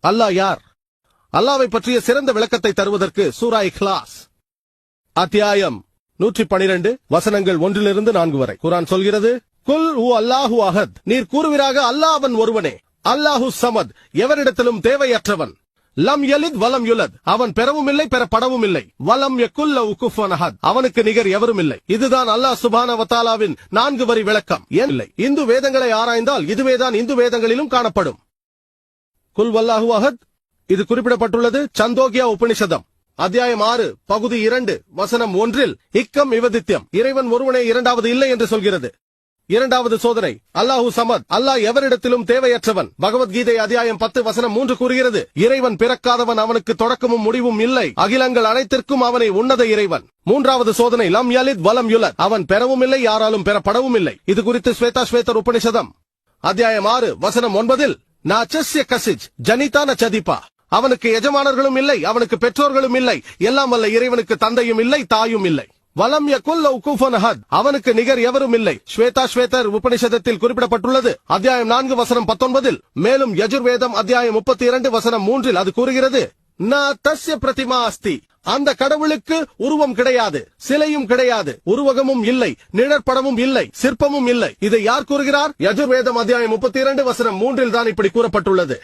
அல்லாஹ் யார்? அல்லாஹ்வை பற்றிய சிறந்த விளக்கத்தை தருவதற்கு சூரா இக்லாஸ் அத்தியாயம் 112 வசனங்கள் 1-4 வரை குர்ஆன் சொல்கிறது, குல் ஹு அல்லாஹு அஹத், நீர் கூறுவீராக அல்லாஹ் அவன் ஒருவனே. அல்லாஹு ஸமத், எவரிடத்திலும் தேவையற்றவன். லம் யலித் வலம் யுலத், அவன் பெறவும் இல்லை பெறப்படவும் இல்லை. வலம் யகுல் லஹு குஃபுவன் அஹத், அவனுக்கு நிகர் எவரும் இல்லை. இதுதான் அல்லாஹ் சுப்ஹானஹு வ தஆலாவின் 4 வரி விளக்கம். இல்லை, இந்து வேதங்களை ஆராய்ந்தால் இதுவேதான் இந்து வேதங்களிலும் காணப்படும். குல் வல்லாஹு அஹத், இது குறிப்பிடப்பட்டுள்ளது சந்தோக்கியா உபனிஷதம் அத்தியாயம் 6 பகுதி 2 வசனம் 1 இக்கம் விவதித்யம், இறைவன் ஒருவனே, இரண்டாவது இல்லை என்று சொல்கிறது. இரண்டாவது சோதனை, அல்லாஹு சமத், அல்லாஹ் எவரிடத்திலும் தேவையற்றவன். பகவத்கீதை அத்தியாயம் 10 வசனம் 3 கூறுகிறது, இறைவன் பிறக்காதவன், அவனுக்கு தொடக்கமும் முடிவும் இல்லை, அகிலங்கள் அனைத்திற்கும் அவனை உன்னத இறைவன். மூன்றாவது சோதனை, லம் யலித் வலம் யுலத், அவன் பெறவும் இல்லை, யாராலும் பெறப்படவும் இல்லை. இது குறித்து ஸ்வேதா உபனிஷதம் அத்தியாயம் 6 வசனம் 9 நாச்சஸ்ய கசிஜ் ஜனிதா ந சதிபா, அவனுக்கு எஜமானர்களும் இல்லை, அவனுக்கு பெற்றோர்களும் இல்லை, எல்லாம் வல்ல இறைவனுக்கு தந்தையும் இல்லை, தாயும் இல்லை. வலம் யகுல் லஹு குஃபுவன் அஹத், அவனுக்கு நிகர் எவரும் இல்லை. ஸ்வேதா உபனிஷதத்தில் குறிப்பிடப்பட்டுள்ளது அத்தியாயம் 4 வசனம் 19. மேலும் யஜுர்வேதம் அத்தியாயம் 32 வசனம் 3 அது கூறுகிறது, ந தஸ்ய பிரதிமா அஸ்தி, அந்த கடவுளுக்கு உருவம் கிடையாது, சிலையும் கிடையாது, உருவகமும் இல்லை, நிழற்படமும் இல்லை, சிற்பமும் இல்லை. இதை யார் கூறுகிறார்? யஜுர்வேதம் அத்தியாயம் 32 வசனம் 3 தான் இப்படி கூறப்பட்டுள்ளது.